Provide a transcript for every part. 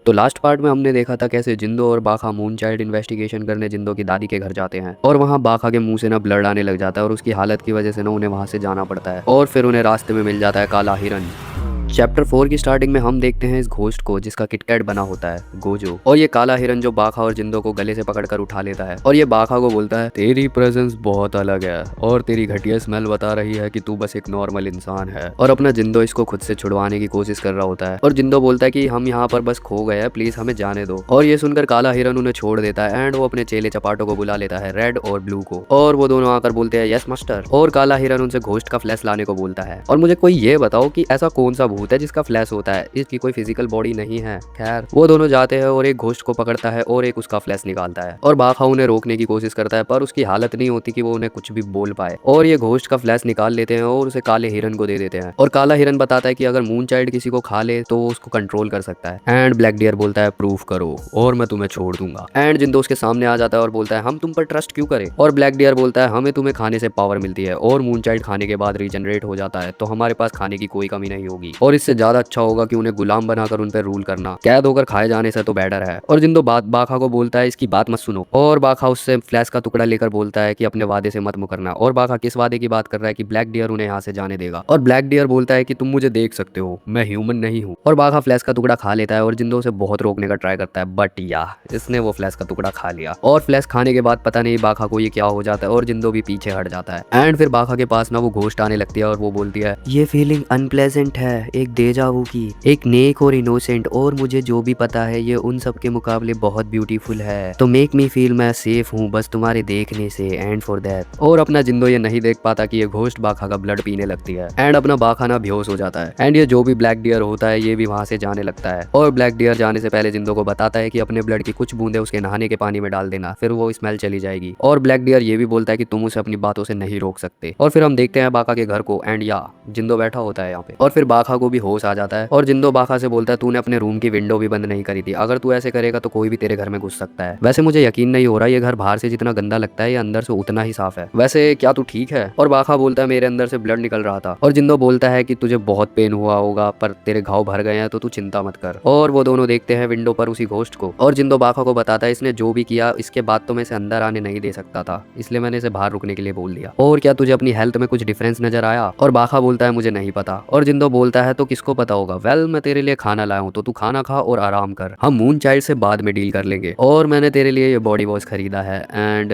तो last part में हमने देखा था कैसे जिंदो और बाखा मून चाइल्ड इन्वेस्टिगेशन करने जिंदो की दादी के घर जाते हैं और वहाँ बाखा के मुंह से ना ब्लड आने लग जाता है और उसकी हालत की वजह से ना उन्हें वहां से जाना पड़ता है और फिर उन्हें रास्ते में मिल जाता है काला हिरन। चैप्टर 4 की स्टार्टिंग में हम देखते हैं इस घोस्ट को जिसका किटकैट बना होता है गोजो, और ये काला हिरन जो बाखा और जिंदो को गले से पकड़कर उठा लेता है और ये बाखा को बोलता है तेरी प्रेजेंस बहुत अलग है और तेरी घटिया स्मेल बता रही है कि तू बस एक नॉर्मल इंसान है, और अपना जिंदो इसको खुद से छुड़वाने की कोशिश कर रहा होता है और जिंदो बोलता है कि हम यहाँ पर बस खो गए हैं, प्लीज हमें जाने दो। और ये सुनकर काला हिरन उन्हें छोड़ देता है एंड वो अपने चेले चपाटों को बुला लेता है रेड और ब्लू को, और वो दोनों आकर बोलते हैं यस मास्टर, और काला हिरन उनसे घोस्ट का फ्लैश लाने को बोलता है। और मुझे कोई ये बताओ कि ऐसा कौन सा भूत है जिसका फ्लैश होता है, इसकी कोई फिजिकल बॉडी नहीं है। खैर वो दोनों जाते हैं और एक घोस्ट को पकड़ता है और एक उसका फ्लैश निकालता है और बाखा उन्हें रोकने की कोशिश करता है पर उसकी हालत नहीं होती कि वो उन्हें कुछ भी बोल पाए, और ये घोस्ट का फ्लैश निकाल लेते हैं और उसे काले हिरन को दे देते हैं। और काला हिरन बताता है कि अगर मून चाइल्ड किसी को खा ले तो वो उसको कंट्रोल कर सकता है। एंड ब्लैक डियर बोलता है प्रूफ करो और मैं तुम्हें छोड़ दूंगा। एंड जिंदो उसके सामने आ जाता है और बोलता है हम तुम पर ट्रस्ट क्यों करें, और ब्लैक डियर बोलता है हमें तुम्हें खाने से पावर मिलती है और मून चाइल्ड खाने के बाद रीजनरेट हो जाता है तो हमारे पास खाने की कोई कमी नहीं होगी, और इससे ज्यादा अच्छा होगा कि उन्हें गुलाम बनाकर उन पर रूल करना, कैद होकर खाए जाने से तो बेटर है। और जिंदो बाखा को बोलता है इसकी बात मत सुनो, और बाखा उससे फ्लैश का टुकड़ा लेकर बोलता है कि अपने वादे से मत मुकरना, और बाखा किस वादे की बात कर रहा है कि ब्लैक डियर उन्हें यहाँ से जाने देगा, और ब्लैक डियर बोलता है कि तुम मुझे देख सकते हो मैं ह्यूमन नहीं हूँ, और बाखा फ्लैश का टुकड़ा खा लेता है और जिंदो उसे बहुत रोकने का ट्राई करता है बट या इसने वो फ्लैश का टुकड़ा खा लिया, और फ्लैश खाने के बाद पता नहीं बाखा को ये क्या हो जाता है और जिंदो भी पीछे हट जाता है। एंड फिर बाखा के पास ना वो घोस्ट आने लगती है और वो बोलती है ये फीलिंग अनप्लेजेंट है, एक डेजावू की, एक नेक और इनोसेंट, और मुझे जो भी पता है ये उन सब के मुकाबले बहुत ब्यूटीफुल है, तो मेक मी फील मैं सेफ हूँ बस तुम्हारे देखने से एंड फॉर दैट। और अपना जिंदो ये नहीं देख पाता कि ये घोस्ट बाखा का ब्लड पीने लगती है एंड अपना बाखा ना बेहोश हो जाता है, एंड ये जो भी ब्लैक डियर होता है ये भी वहां से जाने लगता है, और ब्लैक डियर जाने से पहले जिंदो को बताता है कि अपने ब्लड की कुछ बूंदे उसके नहाने के पानी में डाल देना फिर वो स्मेल चली जाएगी, और ब्लैक डियर ये भी बोलता है कि तुम उसे अपनी बातों से नहीं रोक सकते। और फिर हम देखते हैं बाखा के घर को एंड या जिंदो बैठा होता है यहाँ पे, और फिर बाखा को भी होश आ जाता है और जिंदो बाखा से बोलता है तूने अपने रूम की विंडो भी बंद नहीं करी थी, अगर तू ऐसे करेगा तो कोई भी तेरे घर में घुस सकता है। वैसे मुझे यकीन नहीं हो रहा ये घर बाहर से जितना गंदा लगता है ये अंदर से उतना ही साफ है, वैसे क्या तू ठीक है। और बाखा बोलता है मेरे अंदर से ब्लड निकल रहा था, और जिंदो बोलता है कि तुझे बहुत पेन हुआ होगा पर तेरे घाव भर गए हैं तो तू चिंता मत कर। और वो दोनों देखते हैं विंडो पर उसी घोस्ट को, और जिंदो बाखा को बताता है इसने जो भी किया इसके बाद तो मैं इसे अंदर आने नहीं दे सकता था, इसलिए मैंने इसे बाहर रुकने के लिए बोल दिया, और क्या तुझे अपनी हेल्थ में कुछ डिफरेंस नजर आया। और बाखा बोलता है मुझे नहीं पता, और जिंदो बोलता है तो किसको पता होगा, वेल मैं तेरे लिए खाना लाया हूँ तो तू खाना खा और आराम कर, हम मून चाइल्ड से बाद में डील कर लेंगे, और मैंने तेरे लिए ये बॉडी वॉश खरीदा है एंड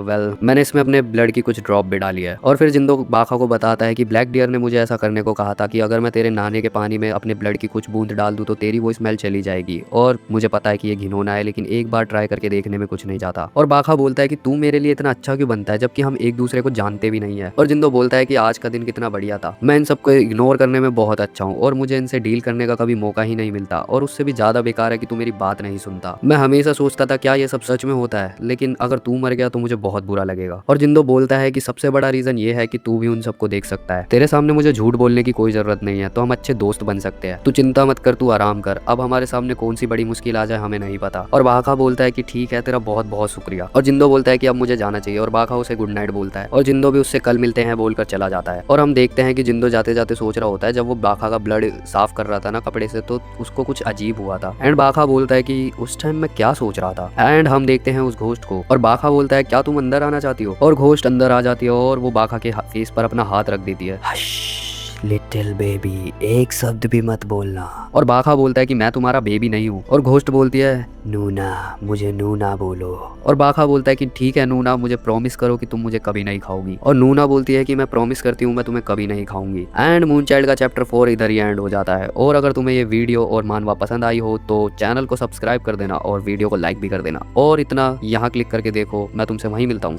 वेल मैंने इसमें अपने ब्लड की कुछ ड्रॉप भी डाली है। और फिर जिंदो बाखा को बताता है कि ब्लैक डियर ने मुझे ऐसा करने को कहा था कि अगर मैं तेरे नहाने के पानी में अपने ब्लड की कुछ बूंद डाल दूं तो तेरी वो स्मेल चली जाएगी, और मुझे पता है कि ये घिनौना है लेकिन एक बार ट्राई करके देखने में कुछ नहीं जाता। और बाखा बोलता है कि तू मेरे लिए इतना अच्छा क्यों बनता है जबकि हम एक दूसरे को जानते भी नहीं है। और जिंदो बोलता है कि आज का दिन कितना बढ़िया था, मैं इन सबको इग्नोर करने में बहुत अच्छा हूँ और मुझे इनसे डील करने का कभी मौका ही नहीं मिलता, और उससे भी ज्यादा बेकार है कि तू मेरी बात नहीं सुनता। मैं हमेशा सोचता था क्या ये सब सच में होता है, लेकिन अगर तू मर गया तो मुझे बहुत बुरा लगेगा। और जिंदो बोलता है कि सबसे बड़ा रीजन ये है कि तू भी उन सबको देख सकता है, तेरे सामने मुझे झूठ बोलने की कोई जरूरत नहीं है, तो हम अच्छे दोस्त बन सकते हैं, तू चिंता मत कर, तू आराम कर, अब हमारे सामने कौन सी बड़ी मुश्किल आ जाए हमें नहीं पता। और बाखा बोलता है कि ठीक है तेरा बहुत बहुत शुक्रिया, और जिंदो बोलता है कि अब मुझे जाना चाहिए, और बाखा उसे गुड नाइट बोलता है, और जिंदो भी उससे कल मिलते हैं बोलकर चला जाता है। और हम देखते हैं कि जिंदो जाते जाते सोच रहा होता है जब वो बाखा का ब्लड साफ कर रहा था ना कपड़े से तो उसको कुछ अजीब हुआ था, एंड बाखा बोलता है कि उस टाइम मैं क्या सोच रहा था। एंड हम देखते हैं उस घोस्ट को, और बाखा बोलता है क्या तुम अंदर आना चाहती हो, और घोस्ट अंदर आ जाती है और वो बाखा के फेस पर अपना हाथ रख देती है। लिटिल बेबी एक शब्द भी मत बोलना, और बाखा बोलता है कि मैं तुम्हारा बेबी नहीं हूँ, और घोस्ट बोलती है नूना मुझे नूना बोलो, और बाखा बोलता है कि ठीक है नूना मुझे प्रॉमिस करो कि तुम मुझे कभी नहीं खाओगी, और नूना बोलती है कि मैं प्रॉमिस करती हूँ मैं तुम्हें कभी नहीं खाऊंगी। एंड मून चाइल्ड का चैप्टर 4 इधर ही एंड हो जाता है। और अगर तुम्हें ये वीडियो और मानवा पसंद आई हो तो चैनल को सब्सक्राइब कर देना और वीडियो को लाइक भी कर देना, और इतना यहाँ क्लिक करके देखो, मैं तुमसे वहीं मिलता हूँ।